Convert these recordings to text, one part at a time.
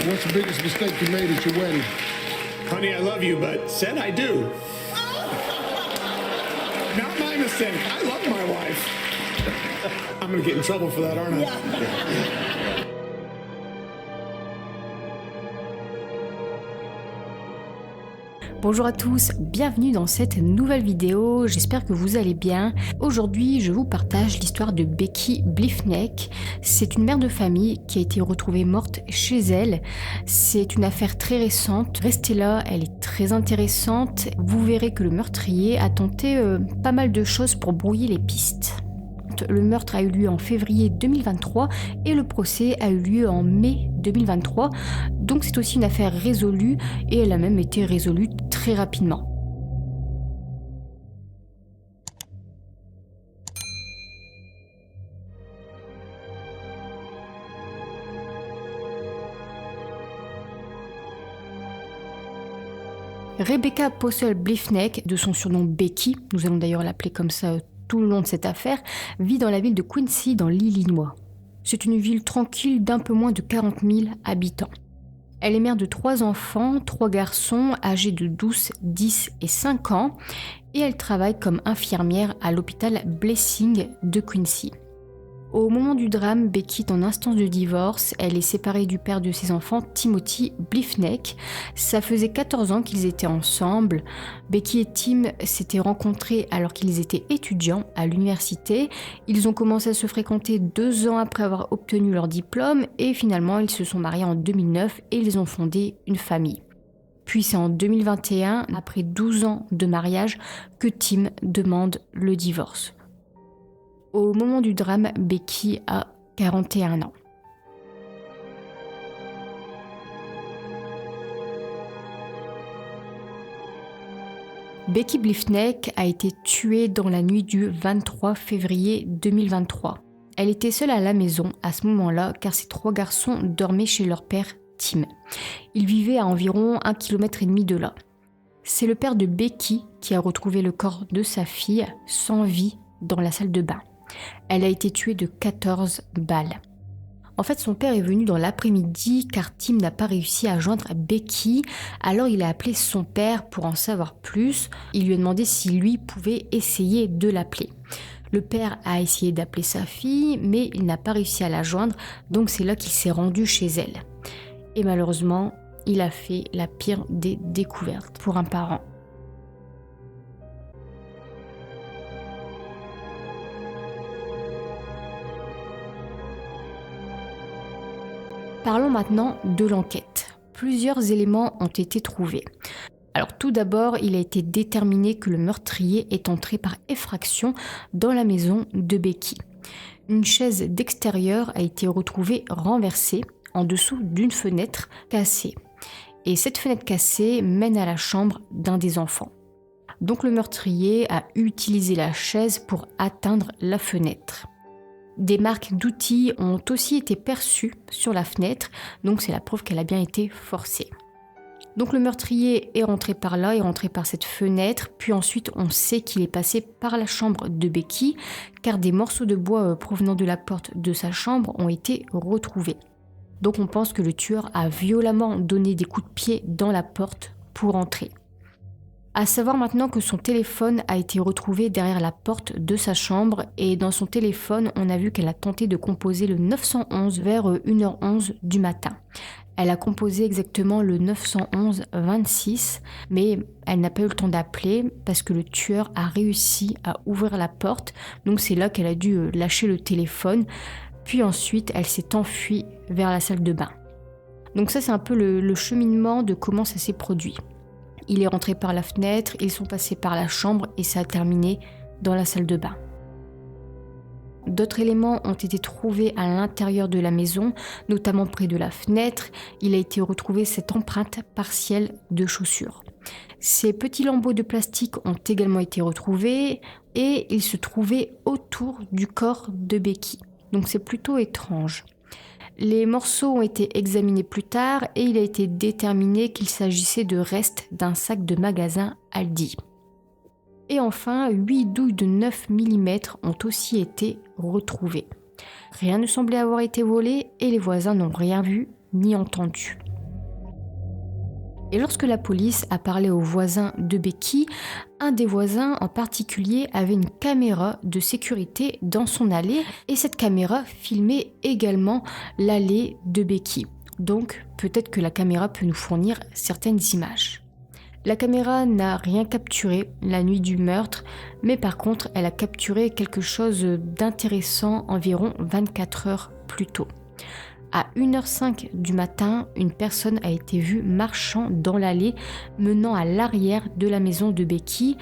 What's the biggest mistake you made at your wedding? Honey, I love you, but said I do. Not my mistake. I love my wife. I'm gonna get in trouble for that, aren't I? Bonjour à tous, bienvenue dans cette nouvelle vidéo, j'espère que vous allez bien. Aujourd'hui, je vous partage l'histoire de Becky Bliffneck. C'est une mère de famille qui a été retrouvée morte chez elle. C'est une affaire très récente, restez là, elle est très intéressante. Vous verrez que le meurtrier a tenté pas mal de choses pour brouiller les pistes. Le meurtre a eu lieu en février 2023 et le procès a eu lieu en mai 2023. Donc c'est aussi une affaire résolue et elle a même été résolue très rapidement. Rebecca Postle Bliffneck, de son surnom Becky, nous allons d'ailleurs l'appeler comme ça tout le long de cette affaire, vit dans la ville de Quincy dans l'Illinois. C'est une ville tranquille d'un peu moins de 40 000 habitants. Elle est mère de 3 enfants, 3 garçons âgés de 12, 10 et 5 ans et elle travaille comme infirmière à l'hôpital Blessing de Quincy. Au moment du drame, Becky est en instance de divorce, elle est séparée du père de ses enfants, Timothy Bliffneck. Ça faisait 14 ans qu'ils étaient ensemble. Becky et Tim s'étaient rencontrés alors qu'ils étaient étudiants à l'université. Ils ont commencé à se fréquenter 2 ans après avoir obtenu leur diplôme et finalement ils se sont mariés en 2009 et ils ont fondé une famille. Puis c'est en 2021, après 12 ans de mariage, que Tim demande le divorce. Au moment du drame, Becky a 41 ans. Becky Bliffneck a été tuée dans la nuit du 23 février 2023. Elle était seule à la maison à ce moment-là car ses 3 garçons dormaient chez leur père Tim. Ils vivaient à environ 1,5 km de là. C'est le père de Becky qui a retrouvé le corps de sa fille sans vie dans la salle de bain. Elle a été tuée de 14 balles. En fait, son père est venu dans l'après-midi car Tim n'a pas réussi à joindre Becky. Alors il a appelé son père pour en savoir plus. Il lui a demandé si lui pouvait essayer de l'appeler. Le père a essayé d'appeler sa fille, mais il n'a pas réussi à la joindre. Donc c'est là qu'il s'est rendu chez elle. Et malheureusement, il a fait la pire des découvertes pour un parent. Parlons maintenant de l'enquête. Plusieurs éléments ont été trouvés. Alors tout d'abord, il a été déterminé que le meurtrier est entré par effraction dans la maison de Becky. Une chaise d'extérieur a été retrouvée renversée en dessous d'une fenêtre cassée. Et cette fenêtre cassée mène à la chambre d'un des enfants. Donc le meurtrier a utilisé la chaise pour atteindre la fenêtre. Des marques d'outils ont aussi été perçues sur la fenêtre, donc c'est la preuve qu'elle a bien été forcée. Donc le meurtrier est rentré par là, est rentré par cette fenêtre, puis ensuite on sait qu'il est passé par la chambre de Becky, car des morceaux de bois provenant de la porte de sa chambre ont été retrouvés. Donc on pense que le tueur a violemment donné des coups de pied dans la porte pour entrer. À savoir maintenant que son téléphone a été retrouvé derrière la porte de sa chambre et dans son téléphone, on a vu qu'elle a tenté de composer le 911 vers 1h11 du matin. Elle a composé exactement le 911 26, mais elle n'a pas eu le temps d'appeler parce que le tueur a réussi à ouvrir la porte. Donc c'est là qu'elle a dû lâcher le téléphone. Puis ensuite, elle s'est enfuie vers la salle de bain. Donc ça, c'est un peu le cheminement de comment ça s'est produit. Il est rentré par la fenêtre, ils sont passés par la chambre et ça a terminé dans la salle de bain. D'autres éléments ont été trouvés à l'intérieur de la maison, notamment près de la fenêtre. Il a été retrouvé cette empreinte partielle de chaussures. Ces petits lambeaux de plastique ont également été retrouvés et ils se trouvaient autour du corps de Becky. Donc c'est plutôt étrange. Les morceaux ont été examinés plus tard et il a été déterminé qu'il s'agissait de restes d'un sac de magasin Aldi. Et enfin, 8 douilles de 9 mm ont aussi été retrouvées. Rien ne semblait avoir été volé et les voisins n'ont rien vu ni entendu. Et lorsque la police a parlé aux voisins de Becky, un des voisins en particulier avait une caméra de sécurité dans son allée et cette caméra filmait également l'allée de Becky. Donc peut-être que la caméra peut nous fournir certaines images. La caméra n'a rien capturé la nuit du meurtre, mais par contre elle a capturé quelque chose d'intéressant environ 24 heures plus tôt. À 1h05 du matin, une personne a été vue marchant dans l'allée menant à l'arrière de la maison de Becky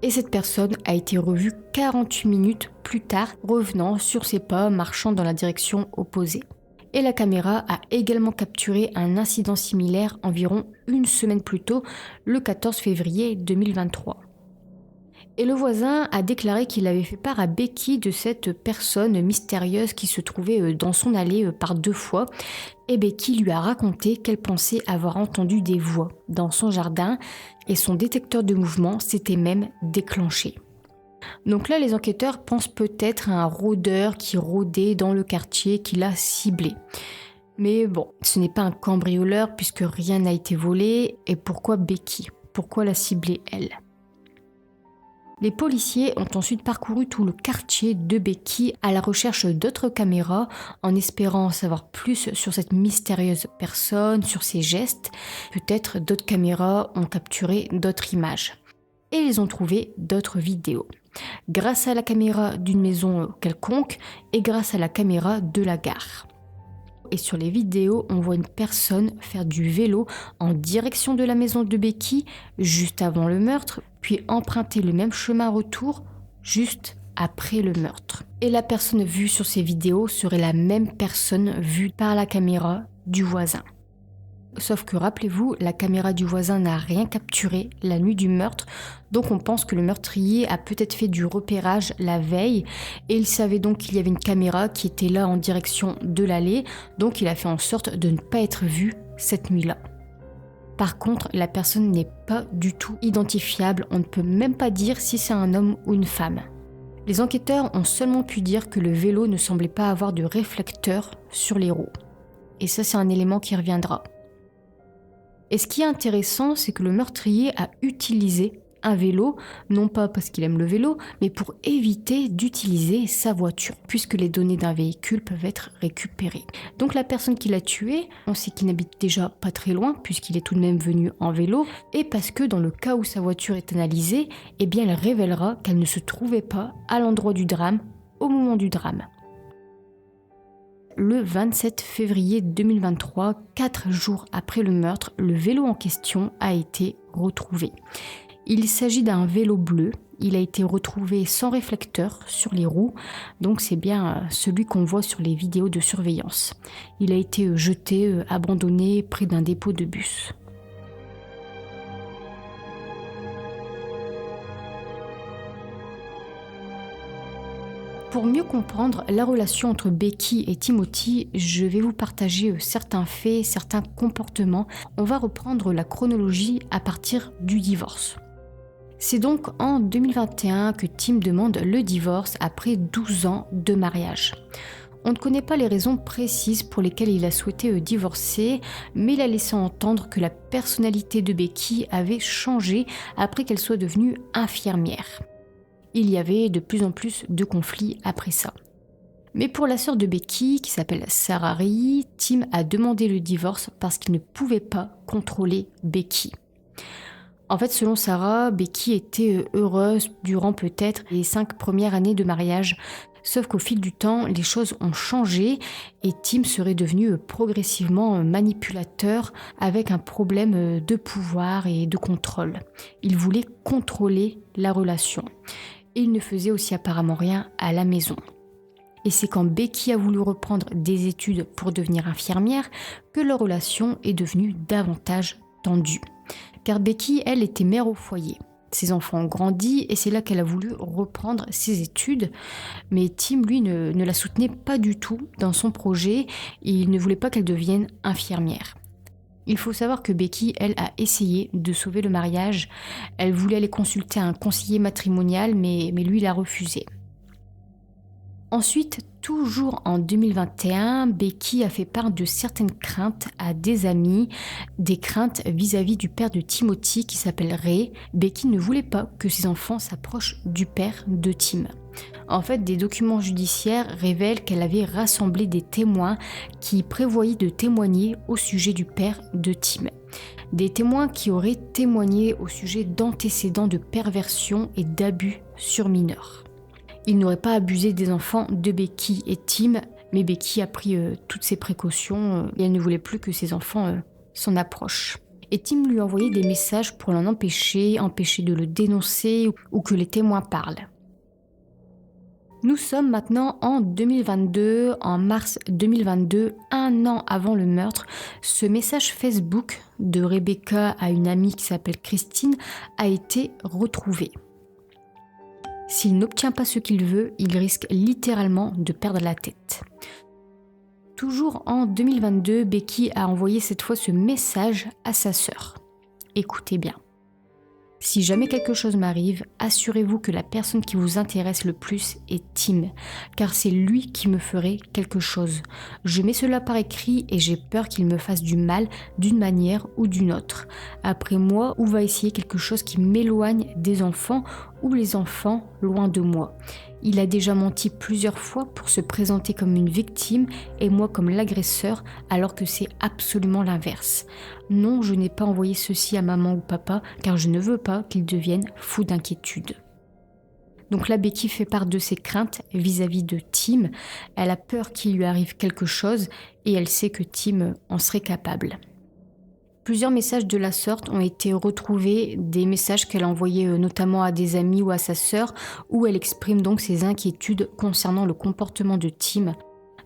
et cette personne a été revue 48 minutes plus tard revenant sur ses pas marchant dans la direction opposée. Et la caméra a également capturé un incident similaire environ une semaine plus tôt, le 14 février 2023. Et le voisin a déclaré qu'il avait fait part à Becky de cette personne mystérieuse qui se trouvait dans son allée par 2 fois. Et Becky lui a raconté qu'elle pensait avoir entendu des voix dans son jardin et son détecteur de mouvement s'était même déclenché. Donc là, les enquêteurs pensent peut-être à un rôdeur qui rôdait dans le quartier qui l'a ciblé. Mais bon, ce n'est pas un cambrioleur puisque rien n'a été volé. Et pourquoi Becky ? Pourquoi la cibler elle ? Les policiers ont ensuite parcouru tout le quartier de Becky à la recherche d'autres caméras en espérant en savoir plus sur cette mystérieuse personne, sur ses gestes. Peut-être d'autres caméras ont capturé d'autres images. Et ils ont trouvé d'autres vidéos. Grâce à la caméra d'une maison quelconque et grâce à la caméra de la gare. Et sur les vidéos, on voit une personne faire du vélo en direction de la maison de Becky juste avant le meurtre, puis emprunter le même chemin retour juste après le meurtre. Et la personne vue sur ces vidéos serait la même personne vue par la caméra du voisin. Sauf que rappelez-vous, la caméra du voisin n'a rien capturé la nuit du meurtre, donc on pense que le meurtrier a peut-être fait du repérage la veille et il savait donc qu'il y avait une caméra qui était là en direction de l'allée, donc il a fait en sorte de ne pas être vu cette nuit-là. Par contre, la personne n'est pas du tout identifiable, on ne peut même pas dire si c'est un homme ou une femme. Les enquêteurs ont seulement pu dire que le vélo ne semblait pas avoir de réflecteur sur les roues. Et ça, c'est un élément qui reviendra. Et ce qui est intéressant, c'est que le meurtrier a utilisé un vélo, non pas parce qu'il aime le vélo, mais pour éviter d'utiliser sa voiture, puisque les données d'un véhicule peuvent être récupérées. Donc la personne qui l'a tué, on sait qu'il n'habite déjà pas très loin, puisqu'il est tout de même venu en vélo, et parce que dans le cas où sa voiture est analysée, eh bien elle révélera qu'elle ne se trouvait pas à l'endroit du drame, au moment du drame. Le 27 février 2023, 4 jours après le meurtre, le vélo en question a été retrouvé. Il s'agit d'un vélo bleu, il a été retrouvé sans réflecteur sur les roues, donc c'est bien celui qu'on voit sur les vidéos de surveillance. Il a été jeté, abandonné près d'un dépôt de bus. Pour mieux comprendre la relation entre Becky et Timothy, je vais vous partager certains faits, certains comportements. On va reprendre la chronologie à partir du divorce. C'est donc en 2021 que Tim demande le divorce après 12 ans de mariage. On ne connaît pas les raisons précises pour lesquelles il a souhaité divorcer, mais il a laissé entendre que la personnalité de Becky avait changé après qu'elle soit devenue infirmière. Il y avait de plus en plus de conflits après ça. Mais pour la sœur de Becky, qui s'appelle Sarah Ray, Tim a demandé le divorce parce qu'il ne pouvait pas contrôler Becky. En fait, selon Sarah, Becky était heureuse durant peut-être les 5 premières années de mariage. Sauf qu'au fil du temps, les choses ont changé et Tim serait devenu progressivement manipulateur avec un problème de pouvoir et de contrôle. Il voulait contrôler la relation. Et il ne faisait aussi apparemment rien à la maison. Et c'est quand Becky a voulu reprendre des études pour devenir infirmière que leur relation est devenue davantage tendue. Car Becky, elle, était mère au foyer. Ses enfants ont grandi et c'est là qu'elle a voulu reprendre ses études. Mais Tim, lui, ne la soutenait pas du tout dans son projet et il ne voulait pas qu'elle devienne infirmière. Il faut savoir que Becky, elle, a essayé de sauver le mariage. Elle voulait aller consulter un conseiller matrimonial, mais lui, il a refusé. Ensuite, toujours en 2021, Becky a fait part de certaines craintes à des amis, des craintes vis-à-vis du père de Timothy qui s'appelle Ray. Becky ne voulait pas que ses enfants s'approchent du père de Tim. En fait, des documents judiciaires révèlent qu'elle avait rassemblé des témoins qui prévoyaient de témoigner au sujet du père de Tim. Des témoins qui auraient témoigné au sujet d'antécédents de perversion et d'abus sur mineurs. Il n'aurait pas abusé des enfants de Becky et Tim, mais Becky a pris toutes ses précautions et elle ne voulait plus que ses enfants s'en approchent. Et Tim lui envoyait des messages pour l'en empêcher de le dénoncer ou que les témoins parlent. Nous sommes maintenant en 2022, en mars 2022, un an avant le meurtre. Ce message Facebook de Rebecca à une amie qui s'appelle Christine a été retrouvé. S'il n'obtient pas ce qu'il veut, il risque littéralement de perdre la tête. Toujours en 2022, Becky a envoyé cette fois ce message à sa sœur. Écoutez bien. Si jamais quelque chose m'arrive, assurez-vous que la personne qui vous intéresse le plus est Tim, car c'est lui qui me ferait quelque chose. Je mets cela par écrit et j'ai peur qu'il me fasse du mal d'une manière ou d'une autre. Après moi, ou va essayer quelque chose qui m'éloigne des enfants ou les enfants loin de moi. Il a déjà menti plusieurs fois pour se présenter comme une victime et moi comme l'agresseur, alors que c'est absolument l'inverse. Non, je n'ai pas envoyé ceci à maman ou papa, car je ne veux pas qu'ils deviennent fous d'inquiétude. Donc là, Becky fait part de ses craintes vis-à-vis de Tim. Elle a peur qu'il lui arrive quelque chose et elle sait que Tim en serait capable. Plusieurs messages de la sorte ont été retrouvés, des messages qu'elle a envoyés notamment à des amis ou à sa sœur, où elle exprime donc ses inquiétudes concernant le comportement de Tim.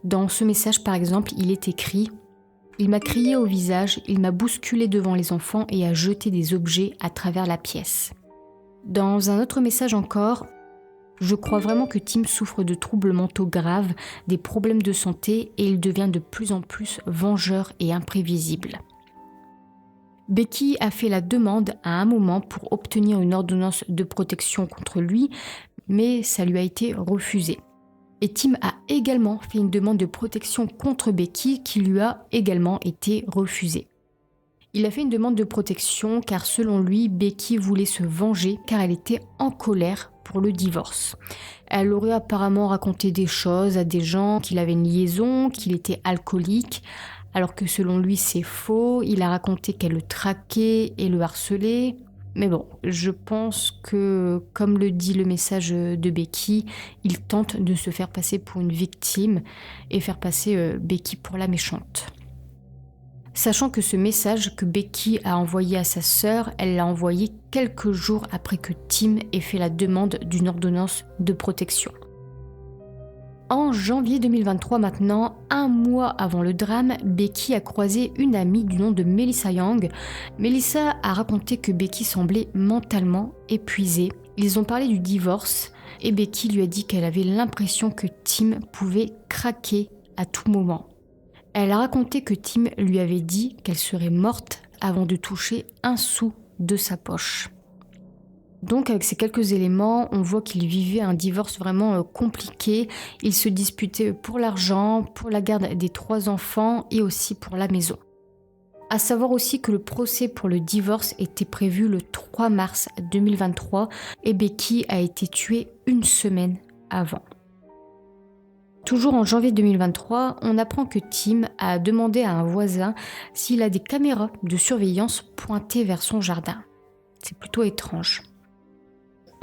Dans ce message par exemple, il est écrit « Il m'a crié au visage, il m'a bousculé devant les enfants et a jeté des objets à travers la pièce. » Dans un autre message encore, « Je crois vraiment que Tim souffre de troubles mentaux graves, des problèmes de santé et il devient de plus en plus vengeur et imprévisible. » Becky a fait la demande à un moment pour obtenir une ordonnance de protection contre lui, mais ça lui a été refusé. Et Tim a également fait une demande de protection contre Becky qui lui a également été refusée. Il a fait une demande de protection car selon lui, Becky voulait se venger car elle était en colère pour le divorce. Elle aurait apparemment raconté des choses à des gens, qu'il avait une liaison, qu'il était alcoolique, alors que selon lui c'est faux. Il a raconté qu'elle le traquait et le harcelait. Mais bon, je pense que, comme le dit le message de Becky, il tente de se faire passer pour une victime et faire passer Becky pour la méchante. Sachant que ce message que Becky a envoyé à sa sœur, elle l'a envoyé quelques jours après que Tim ait fait la demande d'une ordonnance de protection. En janvier 2023 maintenant, un mois avant le drame, Becky a croisé une amie du nom de Melissa Young. Melissa a raconté que Becky semblait mentalement épuisée. Ils ont parlé du divorce et Becky lui a dit qu'elle avait l'impression que Tim pouvait craquer à tout moment. Elle a raconté que Tim lui avait dit qu'elle serait morte avant de toucher un sou de sa poche. Donc avec ces quelques éléments, on voit qu'il vivait un divorce vraiment compliqué. Il se disputait pour l'argent, pour la garde des 3 enfants et aussi pour la maison. À savoir aussi que le procès pour le divorce était prévu le 3 mars 2023 et Becky a été tuée une semaine avant. Toujours en janvier 2023, on apprend que Tim a demandé à un voisin s'il a des caméras de surveillance pointées vers son jardin. C'est plutôt étrange.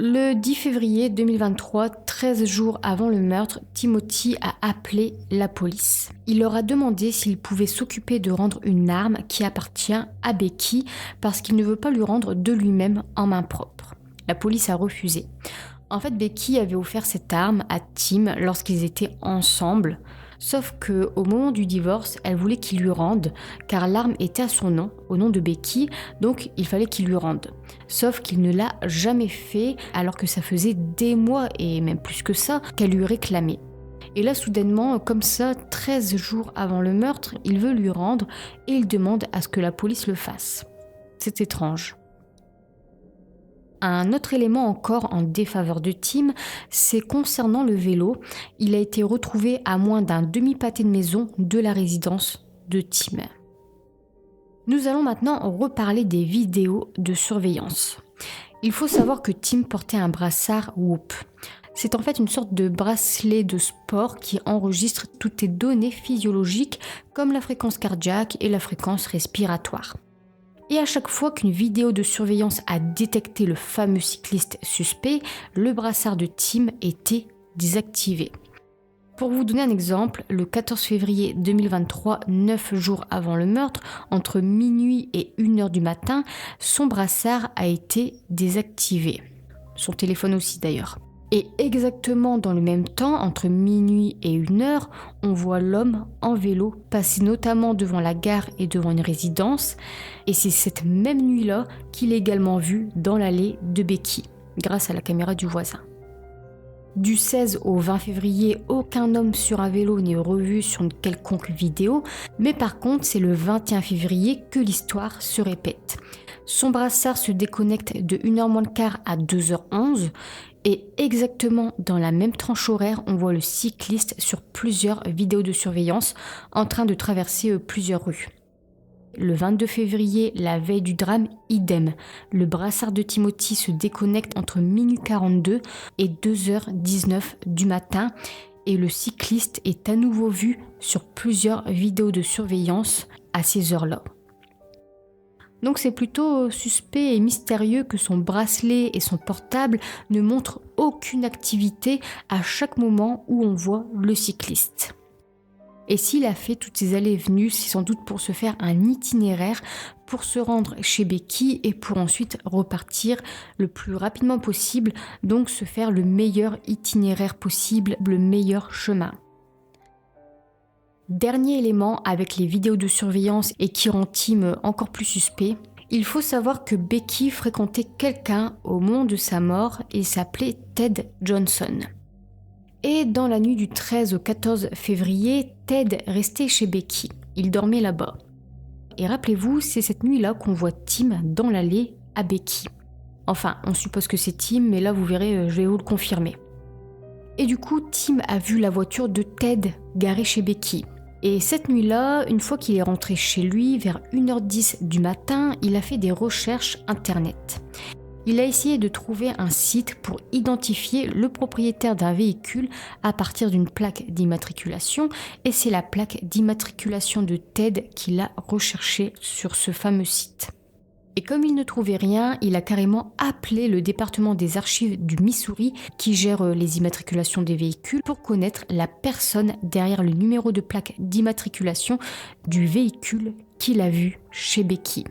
Le 10 février 2023, 13 jours avant le meurtre, Timothy a appelé la police. Il leur a demandé s'il pouvait s'occuper de rendre une arme qui appartient à Becky parce qu'il ne veut pas lui rendre de lui-même en main propre. La police a refusé. En fait, Becky avait offert cette arme à Tim lorsqu'ils étaient ensemble, sauf qu'au moment du divorce, elle voulait qu'il lui rende, car l'arme était à son nom, au nom de Becky, donc il fallait qu'il lui rende. Sauf qu'il ne l'a jamais fait, alors que ça faisait des mois, et même plus que ça, qu'elle lui réclamait. Et là, soudainement, comme ça, 13 jours avant le meurtre, il veut lui rendre, et il demande à ce que la police le fasse. C'est étrange. Un autre élément encore en défaveur de Tim, c'est concernant le vélo. Il a été retrouvé à moins d'un demi-pâté de maison de la résidence de Tim. Nous allons maintenant reparler des vidéos de surveillance. Il faut savoir que Tim portait un brassard Whoop. C'est en fait une sorte de bracelet de sport qui enregistre toutes tes données physiologiques comme la fréquence cardiaque et la fréquence respiratoire. Et à chaque fois qu'une vidéo de surveillance a détecté le fameux cycliste suspect, le brassard de Tim était désactivé. Pour vous donner un exemple, le 14 février 2023, 9 jours avant le meurtre, entre minuit et 1h du matin, son brassard a été désactivé. Son téléphone aussi d'ailleurs. Et exactement dans le même temps, entre minuit et 1h, on voit l'homme en vélo passer notamment devant la gare et devant une résidence. Et c'est cette même nuit-là qu'il est également vu dans l'allée de Becky, grâce à la caméra du voisin. Du 16 au 20 février, aucun homme sur un vélo n'est revu sur une quelconque vidéo, mais par contre, c'est le 21 février que l'histoire se répète. Son brassard se déconnecte de 1h moins le quart à 2h11, et exactement dans la même tranche horaire, on voit le cycliste sur plusieurs vidéos de surveillance en train de traverser plusieurs rues. Le 22 février, la veille du drame, idem. Le brassard de Timothy se déconnecte entre minuit 42 et 2h19 du matin et le cycliste est à nouveau vu sur plusieurs vidéos de surveillance à ces heures-là. Donc c'est plutôt suspect et mystérieux que son bracelet et son portable ne montrent aucune activité à chaque moment où on voit le cycliste. Et s'il a fait toutes ces allées et venues, c'est sans doute pour se faire un itinéraire, pour se rendre chez Becky et pour ensuite repartir le plus rapidement possible, donc se faire le meilleur itinéraire possible, le meilleur chemin. Dernier élément avec les vidéos de surveillance et qui rend Tim encore plus suspect, il faut savoir que Becky fréquentait quelqu'un au moment de sa mort et s'appelait Ted Johnson. Et dans la nuit du 13 au 14 février, Ted restait chez Becky. Il dormait là-bas. Et rappelez-vous, c'est cette nuit-là qu'on voit Tim dans l'allée à Becky. Enfin, on suppose que c'est Tim, mais là vous verrez, je vais vous le confirmer. Et du coup, Tim a vu la voiture de Ted garée chez Becky. Et cette nuit-là, une fois qu'il est rentré chez lui, vers 1h10 du matin, il a fait des recherches internet. Il a essayé de trouver un site pour identifier le propriétaire d'un véhicule à partir d'une plaque d'immatriculation et c'est la plaque d'immatriculation de Ted qu'il a recherchée sur ce fameux site. Et comme il ne trouvait rien, il a carrément appelé le département des archives du Missouri qui gère les immatriculations des véhicules pour connaître la personne derrière le numéro de plaque d'immatriculation du véhicule qu'il a vu chez Becky.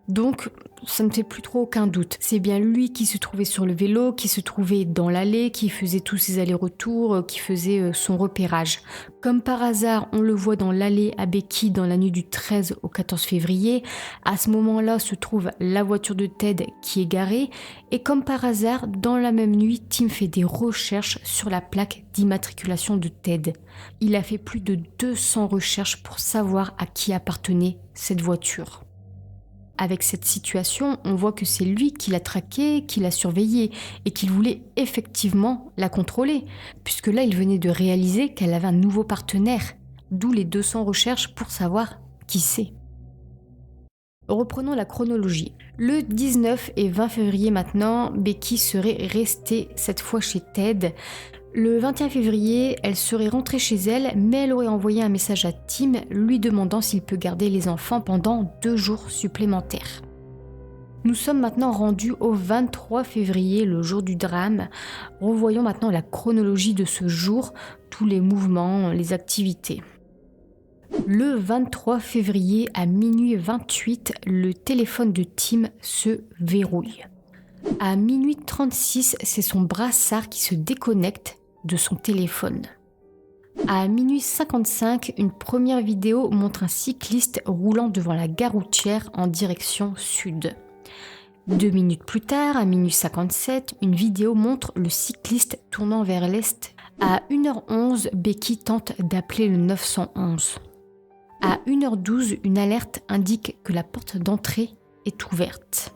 Donc, ça ne fait plus trop aucun doute. C'est bien lui qui se trouvait sur le vélo, qui se trouvait dans l'allée, qui faisait tous ses allers-retours, qui faisait son repérage. Comme par hasard, on le voit dans l'allée à Becky dans la nuit du 13 au 14 février. À ce moment-là se trouve la voiture de Ted qui est garée. Et comme par hasard, dans la même nuit, Tim fait des recherches sur la plaque d'immatriculation de Ted. Il a fait plus de 200 recherches pour savoir à qui appartenait cette voiture. Avec cette situation, on voit que c'est lui qui l'a traquée, qui l'a surveillée et qu'il voulait effectivement la contrôler, puisque là, il venait de réaliser qu'elle avait un nouveau partenaire, d'où les 200 recherches pour savoir qui c'est. Reprenons la chronologie. Le 19 et 20 février maintenant, Becky serait restée cette fois chez Ted. Le 21 février, elle serait rentrée chez elle, mais elle aurait envoyé un message à Tim lui demandant s'il peut garder les enfants pendant 2 jours supplémentaires. Nous sommes maintenant rendus au 23 février, le jour du drame. Revoyons maintenant la chronologie de ce jour, tous les mouvements, les activités. Le 23 février à minuit 28, le téléphone de Tim se verrouille. À minuit 36, c'est son brassard qui se déconnecte de son téléphone. À minuit 55, une première vidéo montre un cycliste roulant devant la gare routière en direction sud. 2 minutes plus tard, à minuit 57, une vidéo montre le cycliste tournant vers l'est. À 1h11, Becky tente d'appeler le 911. À 1h12, une alerte indique que la porte d'entrée est ouverte.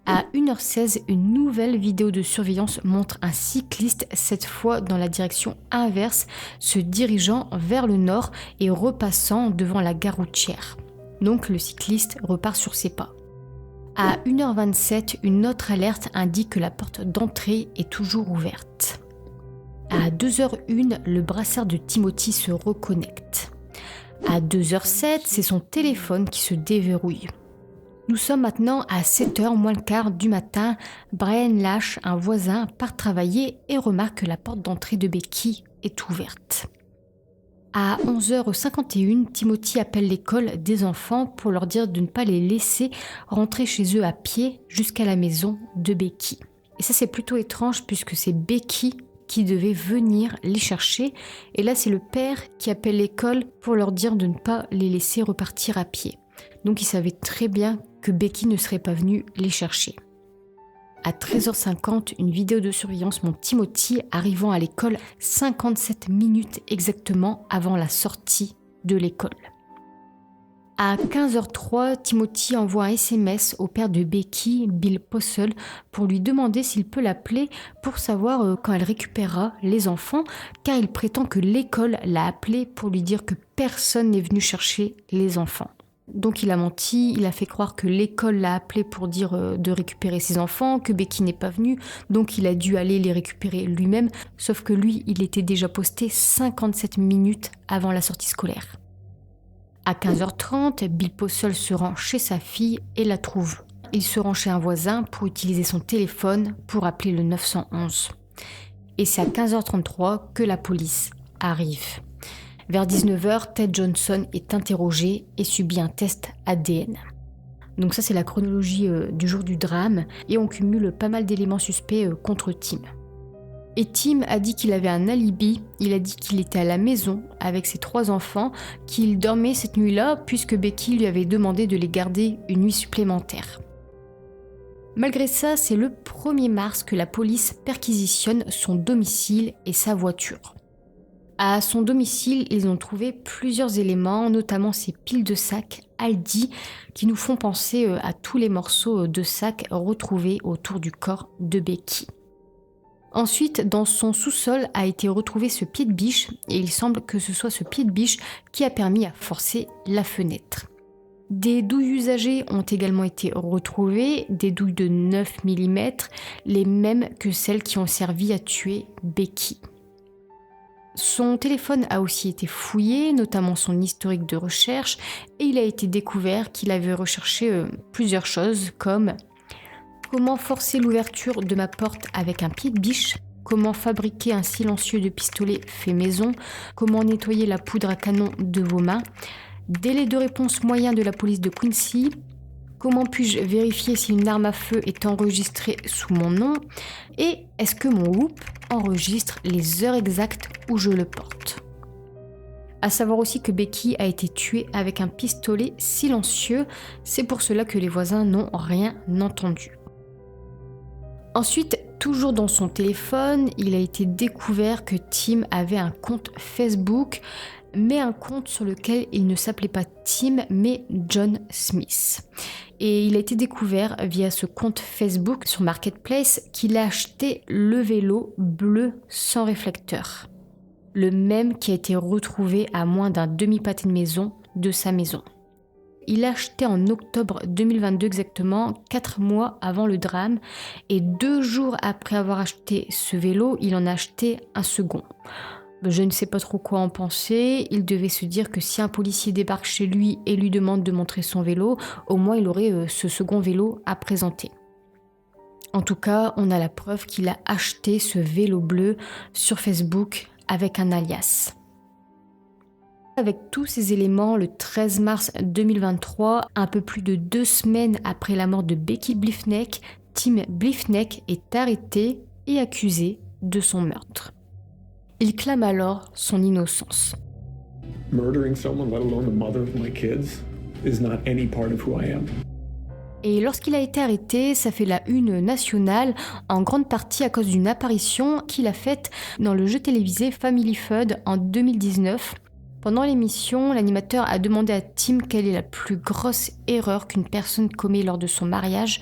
À 1h16, une nouvelle vidéo de surveillance montre un cycliste, cette fois dans la direction inverse, se dirigeant vers le nord et repassant devant la gare routière. Donc le cycliste repart sur ses pas. À 1h27, une autre alerte indique que la porte d'entrée est toujours ouverte. À 2h01, le brassard de Timothy se reconnecte. À 2h07, c'est son téléphone qui se déverrouille. Nous sommes maintenant à 7h moins le quart du matin. Brian Lash, un voisin, part travailler et remarque que la porte d'entrée de Becky est ouverte. À 11h51, Timothy appelle l'école des enfants pour leur dire de ne pas les laisser rentrer chez eux à pied jusqu'à la maison de Becky. Et ça, c'est plutôt étrange puisque c'est Becky qui devait venir les chercher. Et là, c'est le père qui appelle l'école pour leur dire de ne pas les laisser repartir à pied. Donc il savait très bien que Becky ne serait pas venue les chercher. À 13h50, une vidéo de surveillance montre Timothy arrivant à l'école 57 minutes exactement avant la sortie de l'école. À 15h03, Timothy envoie un SMS au père de Becky, Bill Postle, pour lui demander s'il peut l'appeler pour savoir quand elle récupérera les enfants, car il prétend que l'école l'a appelé pour lui dire que personne n'est venu chercher les enfants. Donc il a menti, il a fait croire que l'école l'a appelé pour dire de récupérer ses enfants, que Becky n'est pas venue, donc il a dû aller les récupérer lui-même, sauf que lui, il était déjà posté 57 minutes avant la sortie scolaire. À 15h30, Bill Postle se rend chez sa fille et la trouve. Il se rend chez un voisin pour utiliser son téléphone pour appeler le 911. Et c'est à 15h33 que la police arrive. Vers 19h, Ted Johnson est interrogé et subit un test ADN. Donc ça, c'est la chronologie du jour du drame et on cumule pas mal d'éléments suspects contre Tim. Et Tim a dit qu'il avait un alibi, il a dit qu'il était à la maison avec ses 3 enfants, qu'il dormait cette nuit-là puisque Becky lui avait demandé de les garder une nuit supplémentaire. Malgré ça, c'est le 1er mars que la police perquisitionne son domicile et sa voiture. À son domicile, ils ont trouvé plusieurs éléments, notamment ces piles de sacs Aldi qui nous font penser à tous les morceaux de sacs retrouvés autour du corps de Becky. Ensuite, dans son sous-sol a été retrouvé ce pied de biche et il semble que ce soit ce pied de biche qui a permis à forcer la fenêtre. Des douilles usagées ont également été retrouvées, des douilles de 9 mm, les mêmes que celles qui ont servi à tuer Becky. Son téléphone a aussi été fouillé, notamment son historique de recherche, et il a été découvert qu'il avait recherché plusieurs choses comme comment forcer l'ouverture de ma porte avec un pied de biche, comment fabriquer un silencieux de pistolet fait maison, comment nettoyer la poudre à canon de vos mains, délai de réponse moyen de la police de Quincy, comment puis-je vérifier si une arme à feu est enregistrée sous mon nom, et est-ce que mon whoop enregistre les heures exactes où je le porte. À savoir aussi que Becky a été tuée avec un pistolet silencieux, c'est pour cela que les voisins n'ont rien entendu. Ensuite, toujours dans son téléphone, il a été découvert que Tim avait un compte Facebook, mais un compte sur lequel il ne s'appelait pas Tim, mais John Smith. Et il a été découvert via ce compte Facebook sur Marketplace qu'il a acheté le vélo bleu sans réflecteur. Le même qui a été retrouvé à moins d'un demi-pâté de maison de sa maison. Il l'a acheté en octobre 2022 exactement, 4 mois avant le drame, et 2 jours après avoir acheté ce vélo, il en a acheté un second. Je ne sais pas trop quoi en penser, il devait se dire que si un policier débarque chez lui et lui demande de montrer son vélo, au moins il aurait ce second vélo à présenter. En tout cas, on a la preuve qu'il a acheté ce vélo bleu sur Facebook avec un alias. Avec tous ces éléments, le 13 mars 2023, un peu plus de 2 semaines après la mort de Becky Bliffneck, Tim Bliffneck est arrêté et accusé de son meurtre. Il clame alors son innocence. Murdering someone, let alone the mother of my kids, is not any part of who I am. Et lorsqu'il a été arrêté, ça fait la une nationale, en grande partie à cause d'une apparition qu'il a faite dans le jeu télévisé Family Feud en 2019. Pendant l'émission, l'animateur a demandé à Tim quelle est la plus grosse erreur qu'une personne commet lors de son mariage,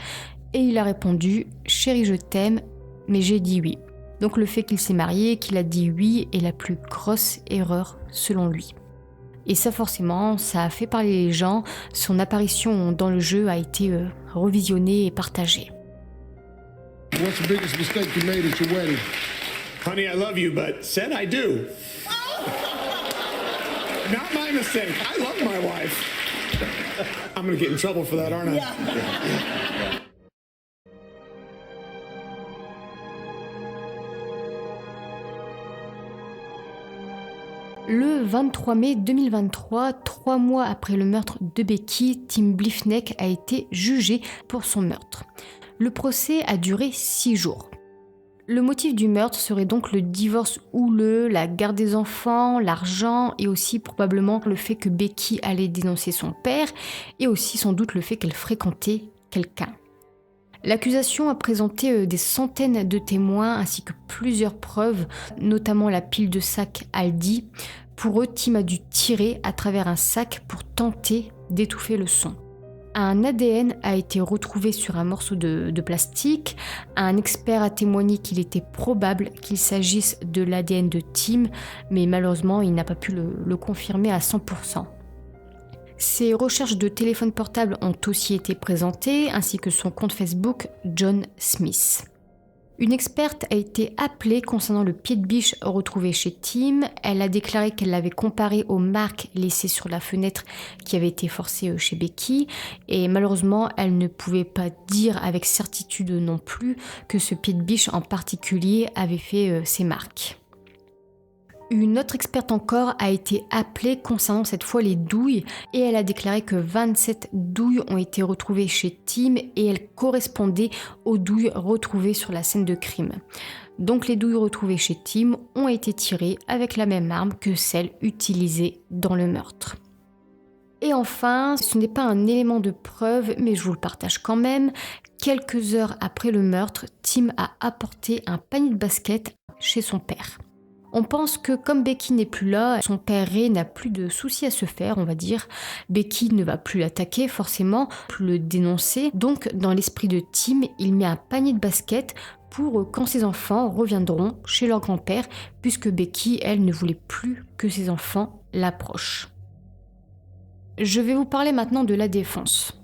Et il a répondu « Chérie, je t'aime, mais j'ai dit oui ». Donc le fait qu'il s'est marié, qu'il a dit oui, est la plus grosse erreur selon lui. Et ça forcément, ça a fait parler les gens, son apparition dans le jeu a été revisionnée et partagée. What's the biggest mistake you made at your wedding? Honey, I love you, but said I do. Not my mistake. I love my wife. I'm gonna get in trouble for that, aren't I? Le 23 mai 2023, 3 mois après le meurtre de Becky, Tim Bliffneck a été jugé pour son meurtre. Le procès a duré 6 jours. Le motif du meurtre serait donc le divorce houleux, la garde des enfants, l'argent et aussi probablement le fait que Becky allait dénoncer son père et aussi sans doute le fait qu'elle fréquentait quelqu'un. L'accusation a présenté des centaines de témoins ainsi que plusieurs preuves, notamment la pile de sacs Aldi. Pour eux, Tim a dû tirer à travers un sac pour tenter d'étouffer le son. Un ADN a été retrouvé sur un morceau de plastique. Un expert a témoigné qu'il était probable qu'il s'agisse de l'ADN de Tim, mais malheureusement, il n'a pas pu le confirmer à 100%. Ses recherches de téléphone portable ont aussi été présentées, ainsi que son compte Facebook John Smith. Une experte a été appelée concernant le pied de biche retrouvé chez Tim. Elle a déclaré qu'elle l'avait comparé aux marques laissées sur la fenêtre qui avaient été forcées chez Becky. Et malheureusement, elle ne pouvait pas dire avec certitude non plus que ce pied de biche en particulier avait fait ces marques. Une autre experte encore a été appelée concernant cette fois les douilles et elle a déclaré que 27 douilles ont été retrouvées chez Tim et elles correspondaient aux douilles retrouvées sur la scène de crime. Donc les douilles retrouvées chez Tim ont été tirées avec la même arme que celle utilisée dans le meurtre. Et enfin, ce n'est pas un élément de preuve, mais je vous le partage quand même. Quelques heures après le meurtre, Tim a apporté un panier de basket chez son père. On pense que comme Becky n'est plus là, son père Ray n'a plus de soucis à se faire, on va dire. Becky ne va plus l'attaquer forcément, plus le dénoncer. Donc dans l'esprit de Tim, il met un panier de basket pour quand ses enfants reviendront chez leur grand-père, puisque Becky, elle, ne voulait plus que ses enfants l'approchent. Je vais vous parler maintenant de la défense.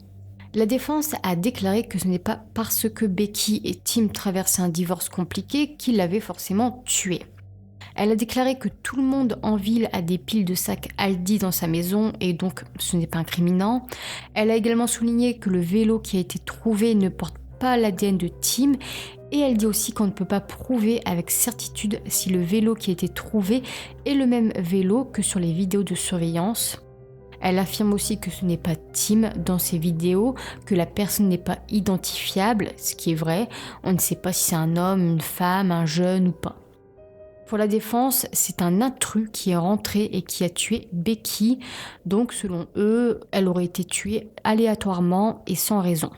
La défense a déclaré que ce n'est pas parce que Becky et Tim traversaient un divorce compliqué qu'ils l'avaient forcément tué. Elle a déclaré que tout le monde en ville a des piles de sacs Aldi dans sa maison et donc ce n'est pas incriminant. Elle a également souligné que le vélo qui a été trouvé ne porte pas l'ADN de Tim et elle dit aussi qu'on ne peut pas prouver avec certitude si le vélo qui a été trouvé est le même vélo que sur les vidéos de surveillance. Elle affirme aussi que ce n'est pas Tim dans ses vidéos, que la personne n'est pas identifiable, ce qui est vrai. On ne sait pas si c'est un homme, une femme, un jeune ou pas. Pour la défense, c'est un intrus qui est rentré et qui a tué Becky. Donc, selon eux, elle aurait été tuée aléatoirement et sans raison.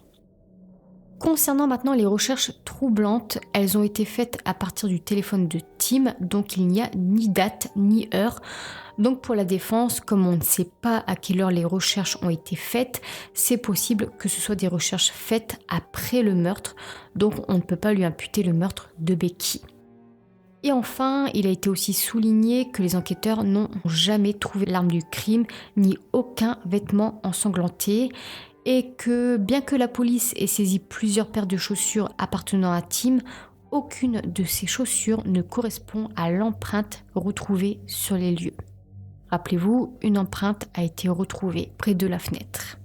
Concernant maintenant les recherches troublantes, elles ont été faites à partir du téléphone de Tim, donc il n'y a ni date ni heure. Donc pour la défense, comme on ne sait pas à quelle heure les recherches ont été faites, c'est possible que ce soit des recherches faites après le meurtre, donc on ne peut pas lui imputer le meurtre de Becky. Et enfin, il a été aussi souligné que les enquêteurs n'ont jamais trouvé l'arme du crime, ni aucun vêtement ensanglanté, et que bien que la police ait saisi plusieurs paires de chaussures appartenant à Tim, aucune de ces chaussures ne correspond à l'empreinte retrouvée sur les lieux. Rappelez-vous, une empreinte a été retrouvée près de la fenêtre.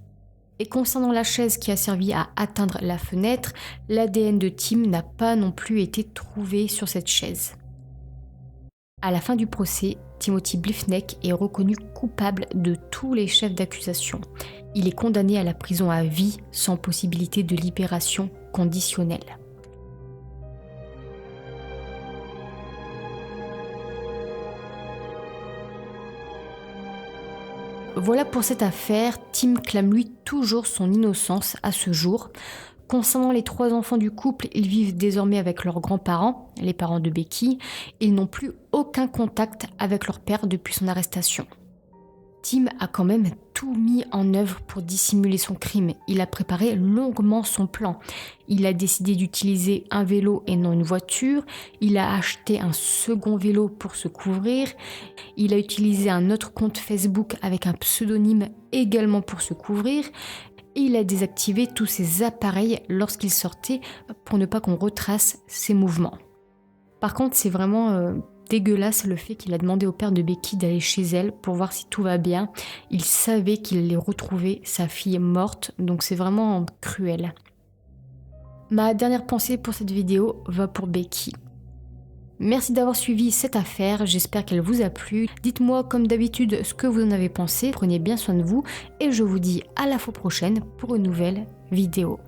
Et concernant la chaise qui a servi à atteindre la fenêtre, l'ADN de Tim n'a pas non plus été trouvé sur cette chaise. À la fin du procès, Timothy Bliffneck est reconnu coupable de tous les chefs d'accusation. Il est condamné à la prison à vie sans possibilité de libération conditionnelle. Voilà pour cette affaire. Tim clame lui toujours son innocence à ce jour. Concernant les 3 enfants du couple, ils vivent désormais avec leurs grands-parents, les parents de Becky. Ils n'ont plus aucun contact avec leur père depuis son arrestation. Tim a quand même tout mis en œuvre pour dissimuler son crime. Il a préparé longuement son plan. Il a décidé d'utiliser un vélo et non une voiture. Il a acheté un second vélo pour se couvrir. Il a utilisé un autre compte Facebook avec un pseudonyme également pour se couvrir. Et il a désactivé tous ses appareils lorsqu'il sortait pour ne pas qu'on retrace ses mouvements. Par contre, c'est vraiment dégueulasse le fait qu'il a demandé au père de Becky d'aller chez elle pour voir si tout va bien. Il savait qu'il allait retrouver sa fille morte, donc c'est vraiment cruel. Ma dernière pensée pour cette vidéo va pour Becky. Merci d'avoir suivi cette affaire, j'espère qu'elle vous a plu. Dites-moi comme d'habitude ce que vous en avez pensé, prenez bien soin de vous et je vous dis à la fois prochaine pour une nouvelle vidéo.